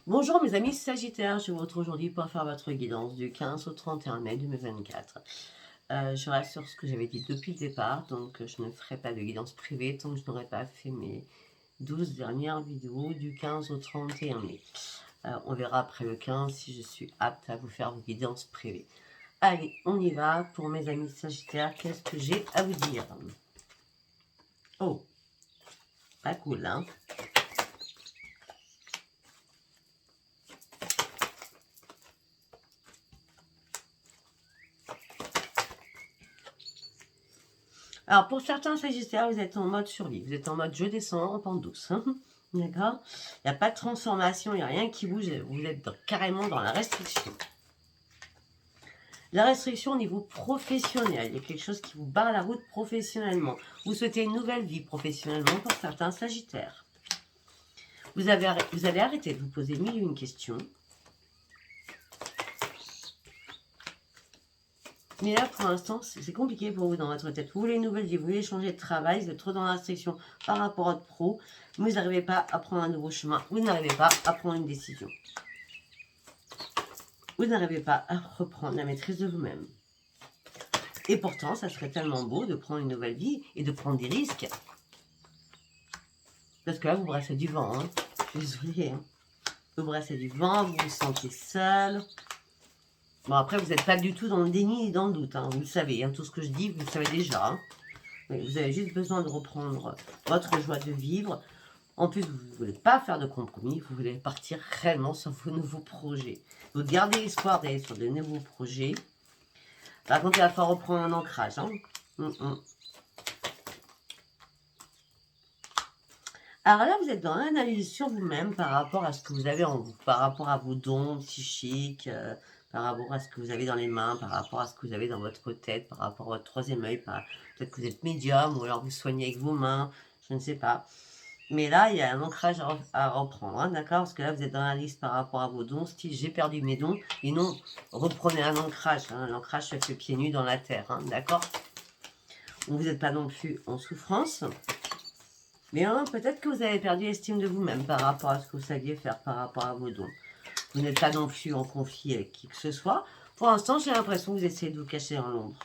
Bonjour mes amis Sagittaires, je vous retrouve aujourd'hui pour faire votre guidance du 15 au 31 mai 2024. Je reste sur ce que j'avais dit depuis le départ, donc je ne ferai pas de guidance privée tant que je n'aurai pas fait mes 12 dernières vidéos du 15 au 31 mai. On verra après le 15 si je suis apte à vous faire vos guidances privées. Allez, on y va. Pour mes amis Sagittaires, qu'est-ce que j'ai à vous dire? Oh, pas cool, hein? Alors, pour certains Sagittaires, vous êtes en mode survie. Vous êtes en mode je descends en pente douce. D'accord? Il n'y a pas de transformation, il n'y a rien qui bouge. Vous êtes carrément dans la restriction. La restriction au niveau professionnel. Il y a quelque chose qui vous barre la route professionnellement. Vous souhaitez une nouvelle vie professionnellement pour certains Sagittaires. Vous allez arrêter de vous poser mille et une questions. Mais là, pour l'instant, c'est compliqué pour vous dans votre tête. Vous voulez une nouvelle vie, vous voulez changer de travail, vous êtes trop dans la restriction par rapport à votre pro. Vous n'arrivez pas à prendre un nouveau chemin, vous n'arrivez pas à prendre une décision. Vous n'arrivez pas à reprendre la maîtrise de vous-même. Et pourtant, ça serait tellement beau de prendre une nouvelle vie et de prendre des risques. Parce que là, vous brassez du vent. Hein. Je suis désolée. Hein. Vous brassez du vent, vous vous sentez seul. Bon, après, vous n'êtes pas du tout dans le déni ni dans le doute. Hein. Vous le savez, hein. Tout ce que je dis, vous le savez déjà. Hein. Mais vous avez juste besoin de reprendre votre joie de vivre. En plus, vous ne voulez pas faire de compromis. Vous voulez partir réellement sur vos nouveaux projets. Vous gardez l'espoir d'aller sur de nouveaux projets. Par contre, il va falloir reprendre un ancrage. Hein. Alors là, vous êtes dans l'analyse sur vous-même par rapport à ce que vous avez en vous, par rapport à vos dons psychiques, par rapport à ce que vous avez dans les mains, par rapport à ce que vous avez dans votre tête, par rapport à votre troisième œil, peut-être que vous êtes médium ou alors vous soignez avec vos mains, je ne sais pas. Mais là, il y a un ancrage à reprendre, hein, d'accord? Parce que là, vous êtes dans la liste par rapport à vos dons, style j'ai perdu mes dons, et non, reprenez un ancrage. Hein, l'ancrage se fait pieds nus dans la terre, hein, d'accord? Vous n'êtes pas non plus en souffrance. Mais hein, peut-être que vous avez perdu l'estime de vous-même par rapport à ce que vous saviez faire par rapport à vos dons. Vous n'êtes pas non plus en conflit avec qui que ce soit. Pour l'instant, j'ai l'impression que vous essayez de vous cacher dans l'ombre.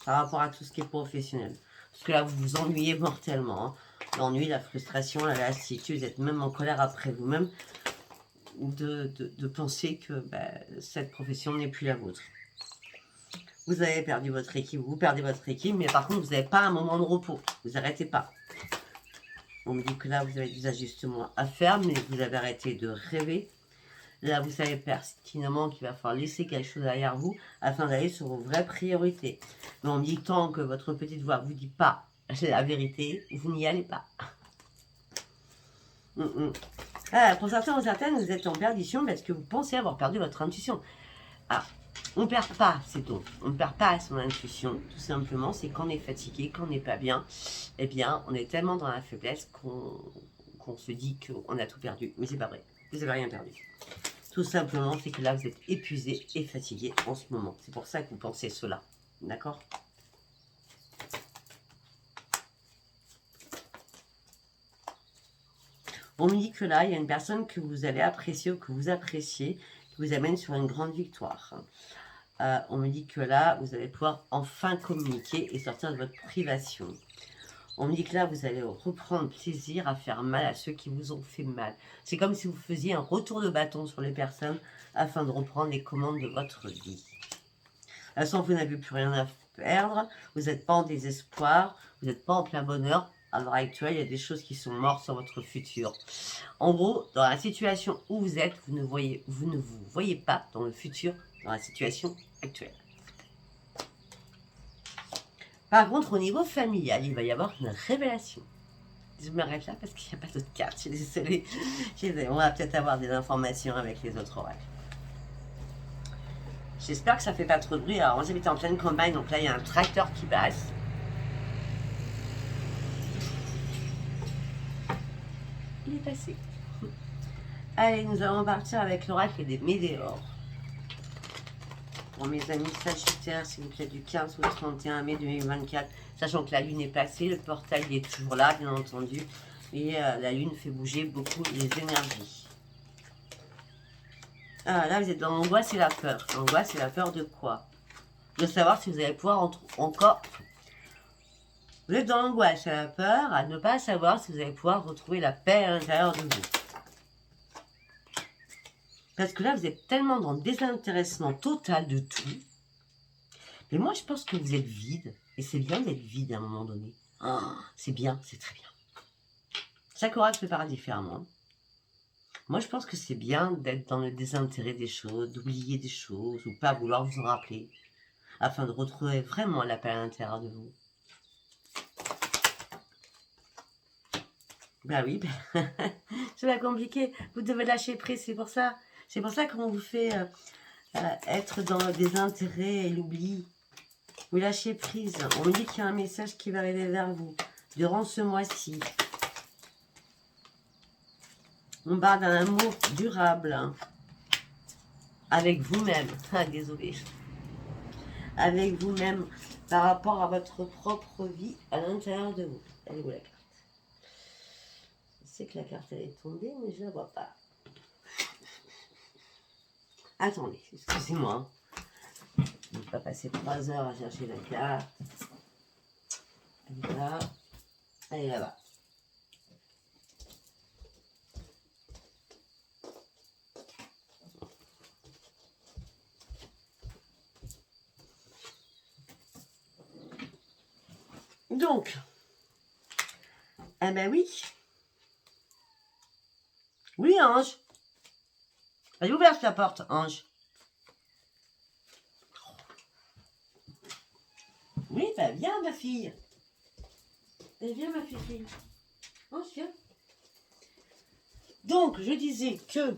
Par rapport à tout ce qui est professionnel. Parce que là, vous vous ennuyez mortellement. Hein. L'ennui, la frustration, la lassitude, vous êtes même en colère après vous-même de penser que cette profession n'est plus la vôtre. Vous avez perdu votre équipe, vous perdez votre équipe, mais par contre, vous n'avez pas un moment de repos. Vous n'arrêtez pas. On me dit que là, vous avez des ajustements à faire, mais vous avez arrêté de rêver. Là, vous savez pertinemment qu'il va falloir laisser quelque chose derrière vous afin d'aller sur vos vraies priorités. Mais on me dit que tant que votre petite voix ne vous dit pas la vérité, vous n'y allez pas. Ah, pour certains ou certaines, vous êtes en perdition parce que vous pensez avoir perdu votre intuition. Ah, on ne perd pas ses dons, on ne perd pas son intuition, tout simplement, c'est quand on est fatigué, quand on n'est pas bien, eh bien, on est tellement dans la faiblesse qu'on se dit qu'on a tout perdu. Mais c'est pas vrai, vous n'avez rien perdu. Tout simplement, c'est que là, vous êtes épuisé et fatigué en ce moment. C'est pour ça que vous pensez cela, d'accord? On me dit que là, il y a une personne que vous allez apprécier ou que vous appréciez, qui vous amène sur une grande victoire. On me dit que là, vous allez pouvoir enfin communiquer et sortir de votre privation. On me dit que là, vous allez reprendre plaisir à faire mal à ceux qui vous ont fait mal. C'est comme si vous faisiez un retour de bâton sur les personnes afin de reprendre les commandes de votre vie. De toute façon, vous n'avez plus rien à perdre, vous n'êtes pas en désespoir, vous n'êtes pas en plein bonheur. À l'heure actuelle, il y a des choses qui sont mortes sur votre futur. En gros, dans la situation où vous êtes, vous ne vous voyez pas dans le futur, dans la situation actuelle. Par contre, au niveau familial, il va y avoir une révélation. Je m'arrête là parce qu'il n'y a pas d'autres cartes. Je suis désolée. On va peut-être avoir des informations avec les autres oracles. J'espère que ça ne fait pas trop de bruit. Alors, moi, j'habite en pleine campagne, donc là, il y a un tracteur qui passe. Il est passé. Allez, nous allons partir avec l'oracle des météores. Pour mes amis Sagittaires, s'il vous plaît, du 15 au 31 mai 2024, sachant que la Lune est passée, le portail est toujours là, bien entendu, et la Lune fait bouger beaucoup les énergies. Ah, là, vous êtes dans l'angoisse et la peur. L'angoisse et la peur de quoi? De savoir si vous allez pouvoir encore... Vous êtes dans l'angoisse et la peur à ne pas savoir si vous allez pouvoir retrouver la paix à l'intérieur de vous. Parce que là, vous êtes tellement dans le désintéressement total de tout. Mais moi, je pense que vous êtes vide. Et c'est bien d'être vide à un moment donné. Oh, c'est bien, c'est très bien. Chaque oracle prépare différemment. Moi, je pense que c'est bien d'être dans le désintérêt des choses, d'oublier des choses, ou pas vouloir vous en rappeler, afin de retrouver vraiment la paix à l'intérieur de vous. Ben oui, c'est pas compliqué. Vous devez lâcher prise, c'est pour ça. C'est pour ça qu'on vous fait être dans le désintérêt et l'oubli. Vous lâchez prise. On me dit qu'il y a un message qui va arriver vers vous durant ce mois-ci. On parle d'un amour durable avec vous-même. Ah, désolé. Avec vous-même par rapport à votre propre vie à l'intérieur de vous. Elle est où la carte? Je sais que la carte elle est tombée, mais je ne la vois pas. Attendez, excusez-moi. Je ne vais pas passer 3 heures à chercher la carte. Elle est là. Elle est là-bas. Donc, eh ben oui. Oui, Ange. Elle est ouverte la porte, Ange. Oui, ben viens, ma fille. Viens, ma fille. Ange, viens. Donc, je disais que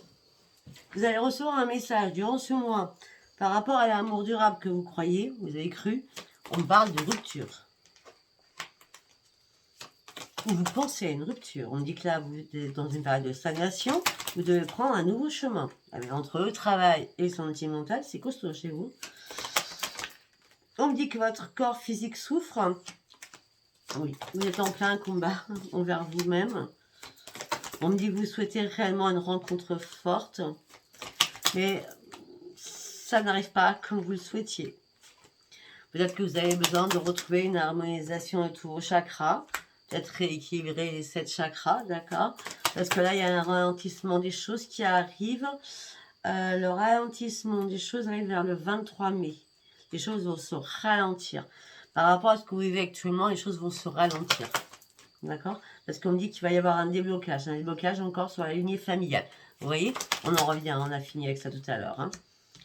vous allez recevoir un message durant ce mois par rapport à l'amour durable que vous croyez, vous avez cru. On parle de rupture. Ou vous pensez à une rupture. On dit que là, vous êtes dans une période de stagnation. Vous devez prendre un nouveau chemin. Entre le travail et le sentimental, c'est costaud chez vous. On me dit que votre corps physique souffre. Oui, vous êtes en plein combat envers vous-même. On me dit que vous souhaitez réellement une rencontre forte. Mais ça n'arrive pas comme vous le souhaitiez. Peut-être que vous avez besoin de retrouver une harmonisation de tous vos chakras. Peut-être rééquilibrer les 7 chakras, d'accord? Parce que là, il y a un ralentissement des choses qui arrive. Le ralentissement des choses arrive vers le 23 mai. Les choses vont se ralentir. Par rapport à ce que vous vivez actuellement, les choses vont se ralentir. D'accord? Parce qu'on me dit qu'il va y avoir un déblocage encore sur la lignée familiale. Vous voyez? On en revient, on a fini avec ça tout à l'heure. Hein?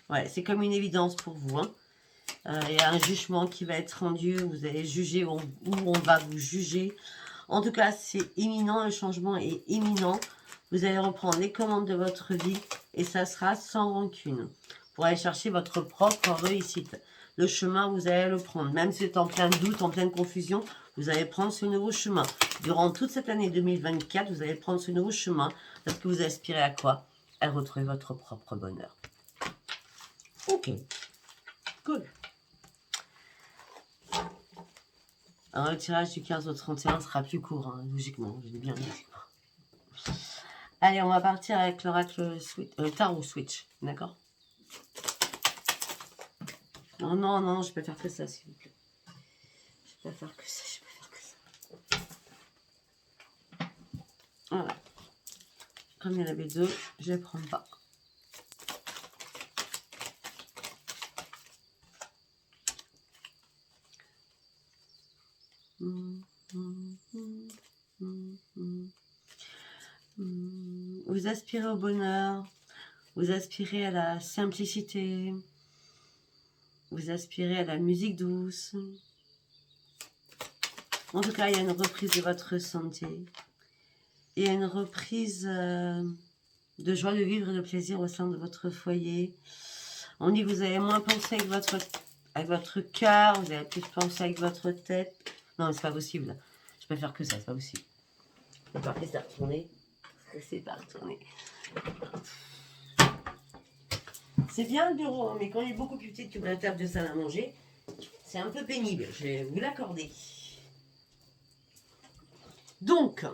Ouais, c'est comme une évidence pour vous. Hein? Il y a un jugement qui va être rendu, vous allez juger ou on va vous juger. En tout cas, c'est imminent, le changement est imminent. Vous allez reprendre les commandes de votre vie et ça sera sans rancune. Pour aller chercher votre propre réussite. Le chemin, vous allez le prendre. Même si vous êtes en plein doute, en pleine confusion, vous allez prendre ce nouveau chemin. Durant toute cette année 2024, vous allez prendre ce nouveau chemin parce que vous aspirez à quoi? À retrouver votre propre bonheur. Ok. Cool. Alors, le tirage du 15 au 31 sera plus court, hein, logiquement, je l'ai bien dit. Allez, on va partir avec l'oracle Tarot Switch, d'accord? Non, non, non, je peux faire que ça, s'il vous plaît. Je peux faire que ça, je peux faire que ça. Voilà. Comme il y en avait 2, je ne les prends pas. Vous aspirez au bonheur, vous aspirez à la simplicité, vous aspirez à la musique douce. En tout cas, il y a une reprise de votre santé. Il y a une reprise de joie de vivre et de plaisir au sein de votre foyer. On dit que vous avez moins pensé avec votre cœur, vous avez plus pensé avec votre tête. Non, c'est pas possible. Je peux faire que ça, c'est pas possible. C'est pas laisser retourner. C'est pas retourner. C'est bien le bureau, mais quand il est beaucoup plus petit que la table de salle à manger, c'est un peu pénible, je vais vous l'accorder. Donc,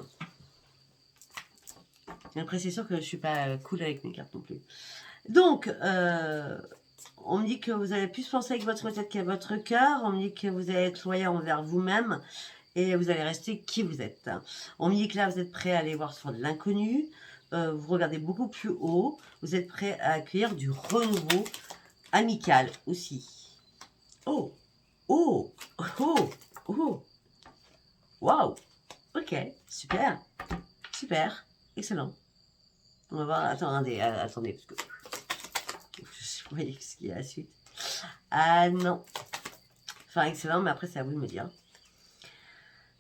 après c'est sûr que je suis pas cool avec mes cartes non plus. Donc, on me dit que vous allez plus penser avec votre tête qu'avec votre cœur. On me dit que vous allez être loyal envers vous-même et vous allez rester qui vous êtes. On me dit que là, vous êtes prêt à aller voir sur de l'inconnu. Vous regardez beaucoup plus haut. Vous êtes prêt à accueillir du renouveau amical aussi. Oh, oh, oh, oh. Waouh. Ok, super, super, excellent. On va voir, attendez, attendez, parce que je voyais ce qu'il y a à la suite. Ah non. Enfin, excellent, mais après, c'est à vous de me dire.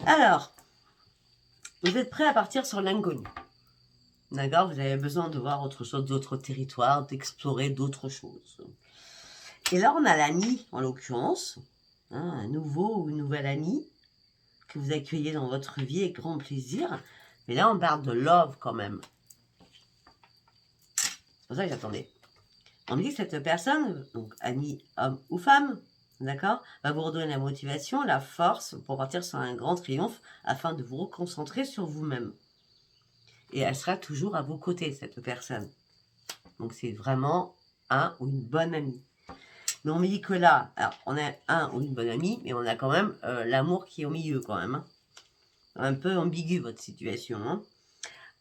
Alors, vous êtes prêt à partir sur l'inconnu. D'accord? Vous avez besoin de voir autre chose, d'autres territoires, d'explorer d'autres choses. Et là, on a l'ami, en l'occurrence, hein, un nouveau ou une nouvelle amie que vous accueillez dans votre vie avec grand plaisir. Mais là, on parle de love quand même. C'est pour ça que j'attendais. On me dit que cette personne, donc ami, homme ou femme, d'accord, va vous redonner la motivation, la force pour partir sur un grand triomphe afin de vous reconcentrer sur vous-même. Et elle sera toujours à vos côtés, cette personne. Donc c'est vraiment un ou une bonne amie. Mais on me dit que là, alors on a un ou une bonne amie, mais on a quand même l'amour qui est au milieu quand même. Hein. Un peu ambigu votre situation. Hein.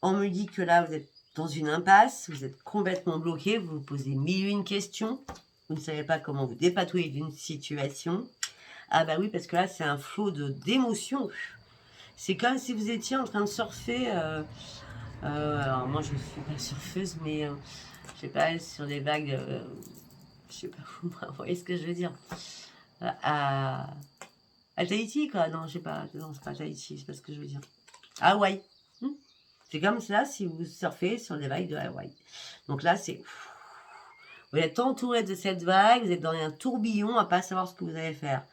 On me dit que là, vous êtes dans une impasse, vous êtes complètement bloqué, vous vous posez mille et une questions, vous ne savez pas comment vous dépatouiller d'une situation. Ah bah oui, parce que là, c'est un flot d'émotions. C'est comme si vous étiez en train de surfer. Alors moi, je ne suis pas surfeuse, mais je sais pas, sur des vagues, je sais pas, vous voyez ce que je veux dire. À Tahiti, quoi. Non, je sais pas, non, c'est pas Tahiti, c'est pas ce que je veux dire. Hawaï. C'est comme ça si vous surfez sur des vagues de Hawaï. Donc là, c'est... Vous êtes entouré de cette vague, vous êtes dans un tourbillon à pas savoir ce que vous allez faire.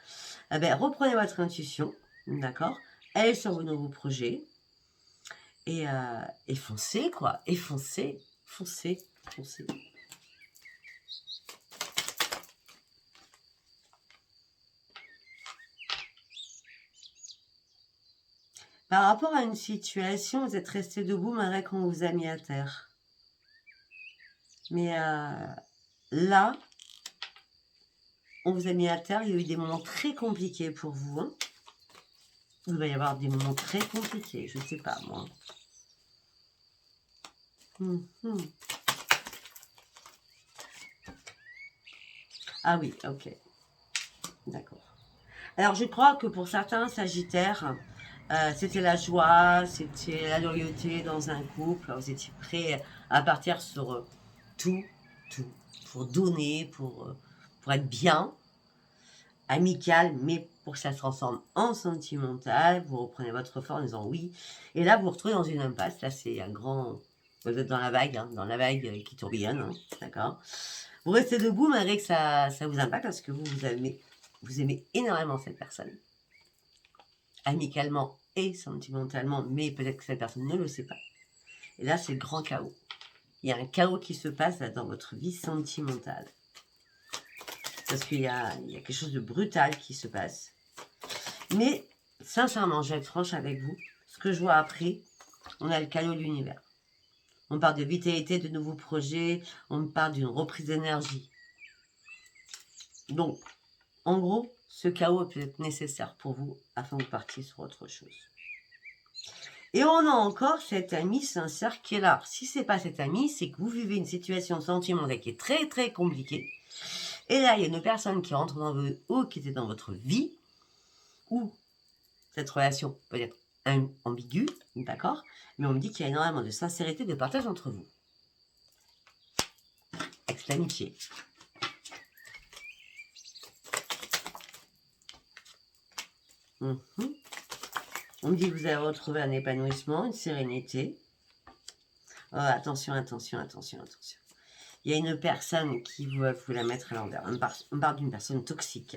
Eh bien, reprenez votre intuition, d'accord? Allez sur vos nouveaux projets et foncez, quoi. Et foncez, foncez, foncez. Par rapport à une situation, vous êtes resté debout malgré qu'on vous a mis à terre. Mais là, on vous a mis à terre, il y a eu des moments très compliqués pour vous. Hein. Il va y avoir des moments très compliqués, je ne sais pas moi. Ah oui, ok. D'accord. Alors je crois que pour certains Sagittaires, c'était la joie, c'était la loyauté dans un couple. Vous étiez prêts à partir sur tout, pour donner, pour être bien, amical, mais pour que ça se transforme en sentimental. Vous reprenez votre force en disant oui. Et là, vous vous retrouvez dans une impasse. Là, c'est un grand... Vous êtes dans la vague, hein, qui tourbillonne, hein, d'accord. Vous restez debout malgré que ça vous impacte parce que vous aimez énormément cette personne. Amicalement et sentimentalement, mais peut-être que cette personne ne le sait pas. Et là, c'est le grand chaos. Il y a un chaos qui se passe là, dans votre vie sentimentale. Parce qu'il y a quelque chose de brutal qui se passe. Mais, sincèrement, je vais être franche avec vous. Ce que je vois après, on a le chaos de l'univers. On parle de vitalité, de nouveaux projets. On parle d'une reprise d'énergie. Donc, en gros, ce chaos peut être nécessaire pour vous afin que vous partiez sur autre chose. Et on a encore cet ami sincère qui est là. Si ce n'est pas cet ami, c'est que vous vivez une situation sentimentale qui est très très compliquée. Et là, il y a une personne qui rentre dans votre ou qui était dans votre vie, ou cette relation peut être ambiguë, d'accord? Mais on me dit qu'il y a énormément de sincérité, de partage entre vous. Avec l'amitié. On me dit que vous allez retrouver un épanouissement, une sérénité. Oh, attention, attention, attention, attention. Il y a une personne qui veut vous la mettre à l'envers. On parle d'une personne toxique.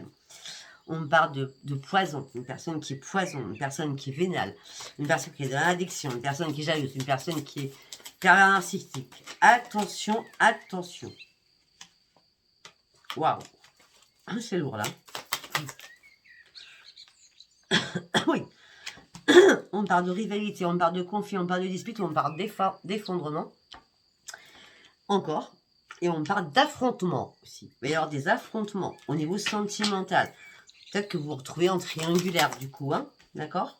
On parle de poison, une personne qui est poison, une personne qui est vénale, une personne qui est dans l'addiction, une personne qui est jalouse, une personne qui est pervers narcissique. Attention, attention. Waouh. C'est lourd là. Oui. On parle de rivalité, on parle de conflit, on parle de dispute, on parle d'effondrement. Encore. Et on parle d'affrontements aussi. Il va y avoir des affrontements au niveau sentimental. Peut-être que vous vous retrouvez en triangulaire du coup, hein, d'accord?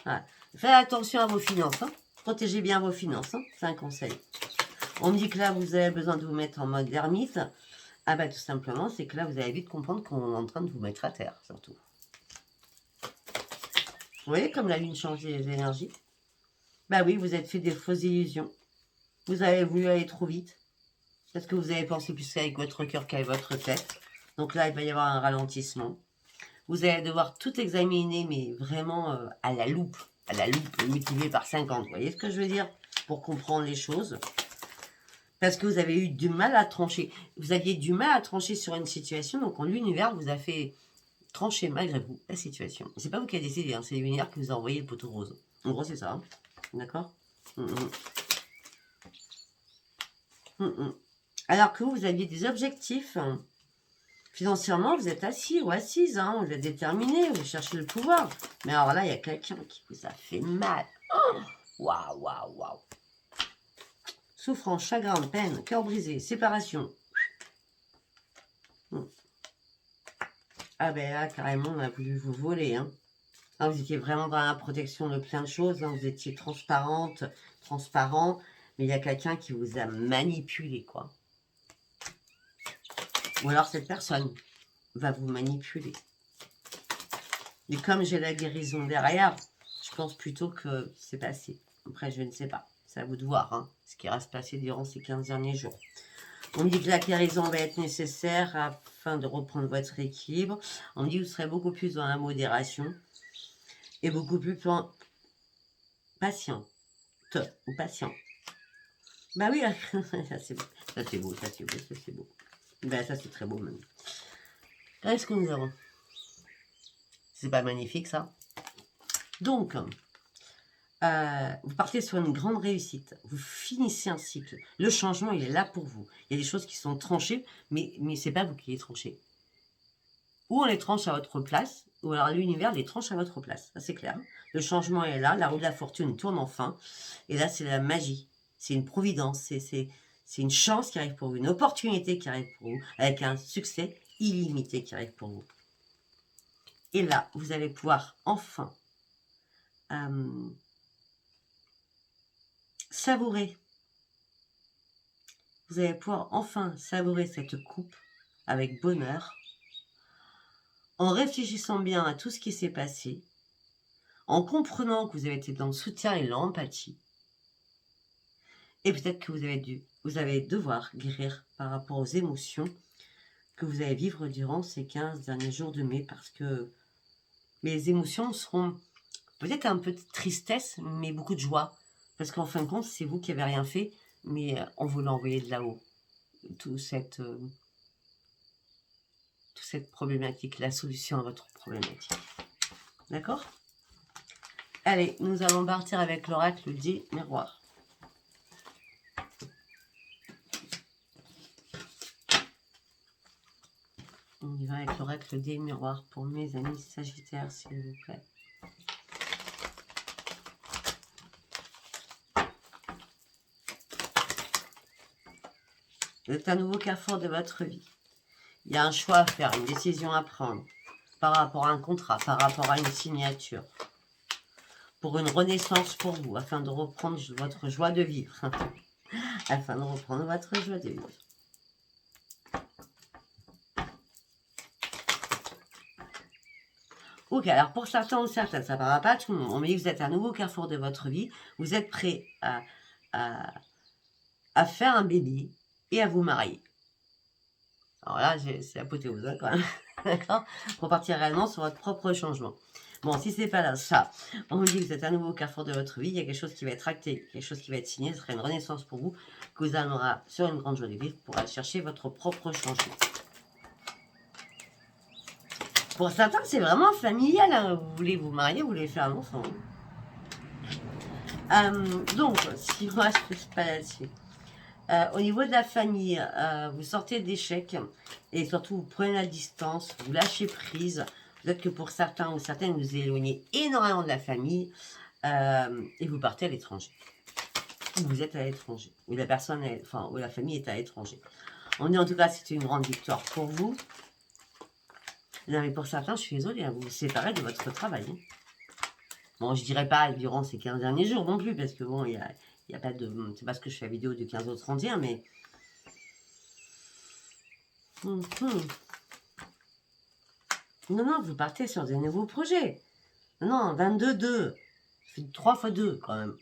Voilà. Faites attention à vos finances, hein. Protégez bien vos finances, hein. C'est un conseil. On me dit que là, vous avez besoin de vous mettre en mode ermite. Ah bah tout simplement, c'est que là, vous allez vite comprendre qu'on est en train de vous mettre à terre, surtout. Vous voyez comme la lune change les énergies? Bah oui, vous êtes fait des fausses illusions. Vous avez voulu aller trop vite. Parce que vous avez pensé plus avec votre cœur qu'avec votre tête. Donc là, il va y avoir un ralentissement. Vous allez devoir tout examiner, mais vraiment à la loupe, multiplié par 50. Vous voyez ce que je veux dire? Pour comprendre les choses. Parce que vous avez eu du mal à trancher. Vous aviez du mal à trancher sur une situation, donc l'univers vous a fait trancher malgré vous la situation. C'est pas vous qui avez décidé, hein, c'est l'univers qui vous a envoyé le poteau rose. En gros, c'est ça. Hein. D'accord. Alors que vous aviez des objectifs. Financièrement, vous êtes assis ou assise, hein, vous êtes déterminé, vous cherchez le pouvoir. Mais alors là, il y a quelqu'un qui vous a fait mal. Waouh, waouh, waouh. Souffrance, chagrin, peine, cœur brisé, séparation. Ah ben là, carrément, on a voulu vous voler. Hein. Ah, vous étiez vraiment dans la protection de plein de choses. Hein. Vous étiez transparente, transparent. Mais il y a quelqu'un qui vous a manipulé, quoi. Ou alors cette personne va vous manipuler. Et comme j'ai la guérison derrière, je pense plutôt que c'est passé. Après, je ne sais pas. C'est à vous de voir hein, ce qui va se passer durant ces 15 derniers jours. On me dit que la guérison va être nécessaire afin de reprendre votre équilibre. On me dit que vous serez beaucoup plus dans la modération et beaucoup plus patient. Ou patient. Bah oui, ça c'est beau. Ça c'est beau, ça c'est beau, ça c'est beau. Ben ça c'est très beau même. Qu'est-ce que nous avons? C'est pas magnifique ça? Donc, vous partez sur une grande réussite. Vous finissez un cycle. Le changement, il est là pour vous. Il y a des choses qui sont tranchées, mais c'est pas vous qui les tranchez. Ou on les tranche à votre place, ou alors l'univers les tranche à votre place. Ça, c'est clair. Le changement est là. La roue de la fortune tourne enfin. Et là, c'est la magie. C'est une providence. C'est une chance qui arrive pour vous. Une opportunité qui arrive pour vous. Avec un succès illimité qui arrive pour vous. Et là, vous allez pouvoir enfin savourer. Vous allez pouvoir enfin savourer cette coupe avec bonheur, en réfléchissant bien à tout ce qui s'est passé, en comprenant que vous avez été dans le soutien et l'empathie, et peut-être que vous allez devoir guérir par rapport aux émotions que vous allez vivre durant ces 15 derniers jours de mai, parce que les émotions seront peut-être un peu de tristesse, mais beaucoup de joie, parce qu'en fin de compte, c'est vous qui avez rien fait, mais on vous l'a envoyé de là-haut. Toute cette problématique, la solution à votre problématique. D'accord? Allez, nous allons partir avec l'oracle des miroirs. On y va avec l'oracle des miroirs pour mes amis sagittaires, s'il vous plaît. C'est un nouveau carrefour de votre vie. Il y a un choix à faire, une décision à prendre par rapport à un contrat, par rapport à une signature, pour une renaissance pour vous, afin de reprendre votre joie de vivre. Afin de reprendre votre joie de vivre. Ok, alors pour certains ou certaines, ça ne parlera pas à tout le monde. On me dit que vous êtes un nouveau carrefour de votre vie. Vous êtes prêt à faire un bébé et à vous marier. Alors là, c'est l'apothéose hein, quand même. D'accord? Pour partir réellement sur votre propre changement. Bon, si c'est pas là, ça, on me dit que vous êtes un nouveau carrefour de votre vie, il y a quelque chose qui va être acté, quelque chose qui va être signé, ce serait une renaissance pour vous, que vous amènera sur une grande joie de vivre pour aller chercher votre propre changement. Pour certains, c'est vraiment familial, hein. Vous voulez vous marier, vous voulez faire un enfant. Donc, si moi je ne suis pas là-dessus. Au niveau de la famille, vous sortez d'échecs et surtout vous prenez la distance, vous lâchez prise. Peut-être que pour certains ou certaines, vous éloignez énormément de la famille et vous partez à l'étranger. ou vous êtes à l'étranger, ou la personne est, enfin, ou la famille est à l'étranger. On dit en tout cas c'est une grande victoire pour vous. Non mais pour certains, je suis désolée, hein, vous vous séparez de votre travail. Hein. Bon, je dirais pas durant ces 15 derniers jours non plus, parce que bon, il y a pas de... C'est parce que je fais la vidéo du 15 au 31, mais... Non, non, vous partez sur des nouveaux projets. Non, 22-2. C'est 3 fois 2 quand même.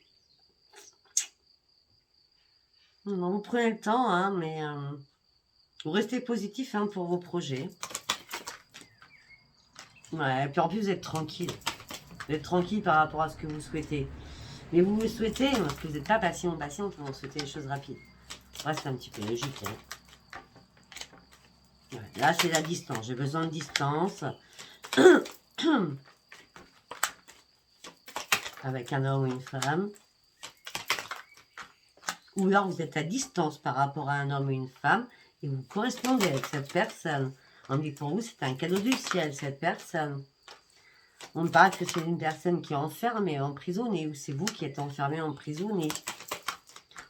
Non, vous prenez le temps, hein, mais vous restez positif hein, pour vos projets. Ouais, et puis en plus, vous êtes tranquille. Vous êtes tranquille par rapport à ce que vous souhaitez. Mais vous souhaitez, parce que vous n'êtes pas patient, pour vous souhaiter les choses rapides. Ouais, c'est un petit peu logique. Hein. Ouais, là, c'est la distance. J'ai besoin de distance. Avec un homme ou une femme. Ou alors vous êtes à distance par rapport à un homme ou une femme et vous correspondez avec cette personne. On dit pour vous, c'est un cadeau du ciel, cette personne. On me parle que c'est une personne qui est enfermée, emprisonnée, ou c'est vous qui êtes enfermé, emprisonné.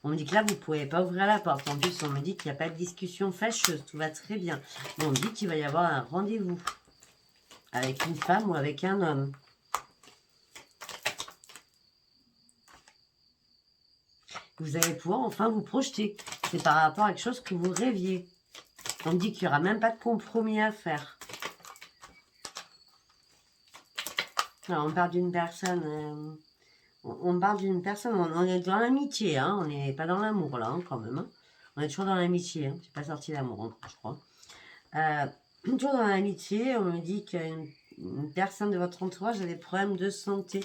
On me dit que là, vous ne pouvez pas ouvrir la porte. En plus, on me dit qu'il n'y a pas de discussion fâcheuse, tout va très bien. Mais on me dit qu'il va y avoir un rendez-vous avec une femme ou avec un homme. Vous allez pouvoir enfin vous projeter. C'est par rapport à quelque chose que vous rêviez. On me dit qu'il n'y aura même pas de compromis à faire. Alors, on parle d'une personne... on parle d'une personne... On est dans l'amitié, hein. On n'est pas dans l'amour, là, hein, quand même. Hein. On est toujours dans l'amitié. Hein. C'est pas sorti l'amour encore, je crois. Toujours dans l'amitié, on me dit qu'une personne de votre entourage a des problèmes de santé.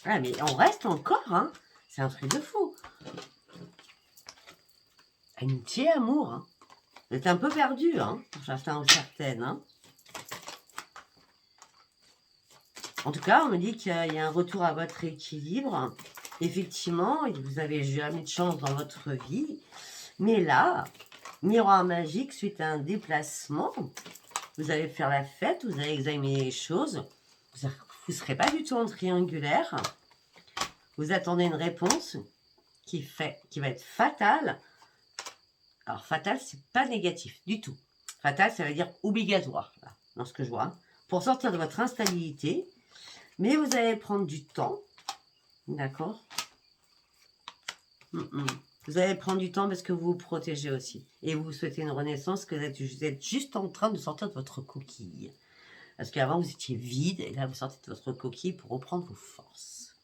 Ah, mais on reste encore, hein. C'est un truc de fou. Amitié, amour, hein. Vous êtes un peu perdu, hein, pour certains ou certaines, hein. En tout cas, on me dit qu'il y a un retour à votre équilibre. Effectivement, vous avez jamais de chance dans votre vie. Mais là, miroir magique, suite à un déplacement, vous allez faire la fête, vous allez examiner les choses. Vous ne serez pas du tout en triangulaire. Vous attendez une réponse qui va être fatale. Alors, fatal, c'est pas négatif du tout. Fatal, ça veut dire obligatoire, là, dans ce que je vois. Pour sortir de votre instabilité, mais vous allez prendre du temps. D'accord. Vous allez prendre du temps parce que vous vous protégez aussi. Et vous souhaitez une renaissance, que vous êtes juste en train de sortir de votre coquille. Parce qu'avant, vous étiez vide, et là, vous sortez de votre coquille pour reprendre vos forces.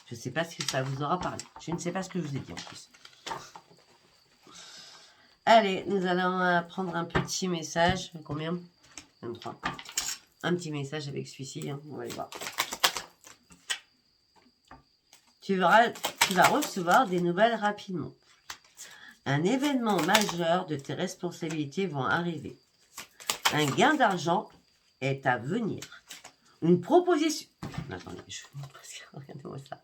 Je ne sais pas si ça vous aura parlé. Je ne sais pas ce que je vous ai dit en plus. Allez, nous allons prendre un petit message. Combien 23. Un petit message avec celui-ci. Hein. On va aller voir. Tu vas recevoir des nouvelles rapidement. Un événement majeur de tes responsabilités vont arriver. Un gain d'argent est à venir. Une proposition... Attendez, je vous montre parce que regardez-moi ça.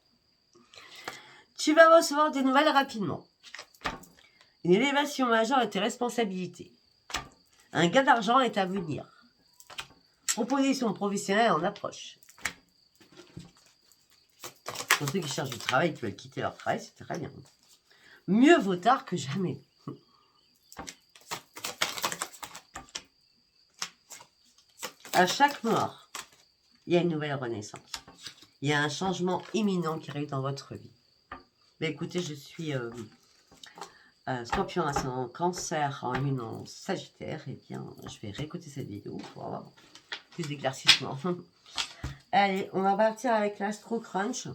Tu vas recevoir des nouvelles rapidement. Une élévation majeure de tes responsabilités. Un gain d'argent est à venir. Proposition professionnelle en approche. Pour ceux qui cherchent du travail et qui veulent quitter leur travail, c'est très bien. Mieux vaut tard que jamais. À chaque mort, il y a une nouvelle renaissance. Il y a un changement imminent qui arrive dans votre vie. Mais écoutez, je suis Scorpion ascendant Cancer en lune en Sagittaire. Eh bien, je vais réécouter cette vidéo pour avoir plus d'éclaircissement. Allez, on va partir avec l'Astro Crunch.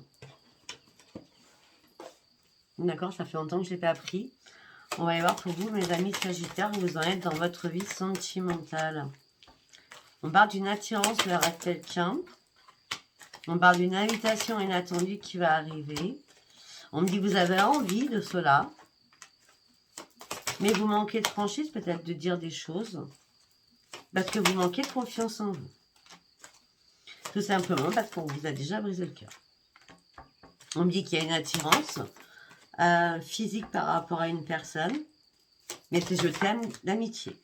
D'accord, ça fait longtemps que je ne l'ai pas pris. On va aller voir pour vous, mes amis Sagittaires, où vous en êtes dans votre vie sentimentale. On parle d'une attirance vers quelqu'un. On parle d'une invitation inattendue qui va arriver. On me dit que vous avez envie de cela. Mais vous manquez de franchise, peut-être de dire des choses. Parce que vous manquez de confiance en vous. Tout simplement parce qu'on vous a déjà brisé le cœur. On me dit qu'il y a une attirance physique par rapport à une personne. Mais c'est je t'aime d'amitié.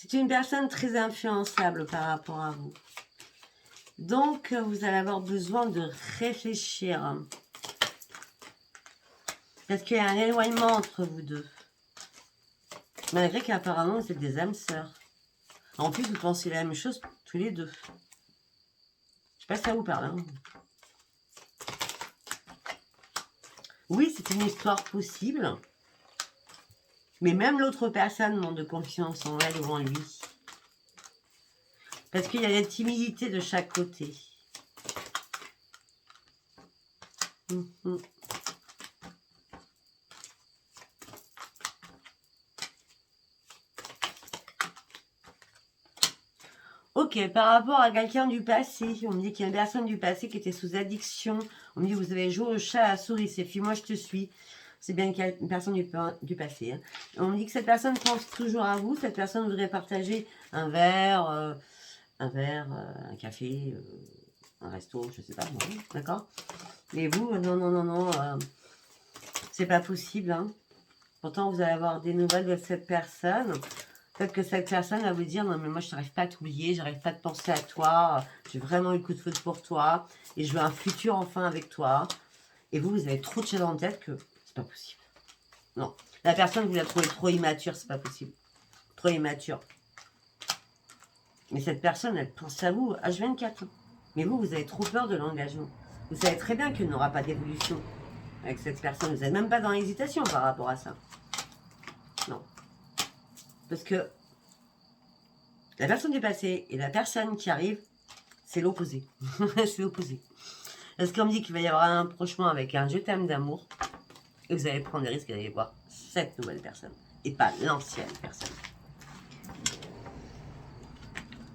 C'est une personne très influençable par rapport à vous. Donc, vous allez avoir besoin de réfléchir. Parce qu'il y a un éloignement entre vous deux. Malgré qu'apparemment, vous êtes des âmes sœurs. En plus, vous pensez la même chose tous les deux. Je sais pas si ça vous parle. Hein. Oui, c'est une histoire possible. Mais même l'autre personne manque de confiance en elle ou en lui. Parce qu'il y a la timidité de chaque côté. Ok, par rapport à quelqu'un du passé, on me dit qu'il y a une personne du passé qui était sous addiction. On me dit vous avez joué au chat à la souris, c'est fille, moi je te suis. C'est bien une personne du passé. Hein. On me dit que cette personne pense toujours à vous. Cette personne voudrait partager un verre, un café, un resto, je sais pas, d'accord. Mais vous, non, c'est pas possible. Hein. Pourtant, vous allez avoir des nouvelles de cette personne. Peut-être que cette personne va vous dire, non mais moi je n'arrive pas à t'oublier, j'arrive pas à te penser à toi, j'ai vraiment eu le coup de foudre pour toi, et je veux un futur enfin avec toi. Et vous avez trop de choses en tête que c'est pas possible. Non, la personne vous la trouvez trop immature, c'est pas possible. Trop immature. Mais cette personne, elle pense à vous, H24. Mais vous avez trop peur de l'engagement. Vous savez très bien qu'il n'aura pas d'évolution avec cette personne. Vous n'êtes même pas dans l'hésitation par rapport à ça. Non. Parce que la personne du passé et la personne qui arrive, c'est l'opposé. C'est l'opposé. Parce qu'on me dit qu'il va y avoir un approchement avec un je t'aime d'amour. Et vous allez prendre des risques d'aller voir cette nouvelle personne. Et pas l'ancienne personne.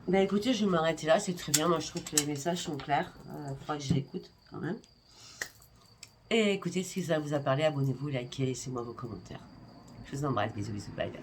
Ben écoutez, je vais m'arrêter là, c'est très bien. Moi je trouve que les messages sont clairs. Il faudra que je l'écoute quand même. Et écoutez, si ça vous a parlé, abonnez-vous, likez, laissez-moi vos commentaires. Je vous embrasse, bisous, bisous, bye bye.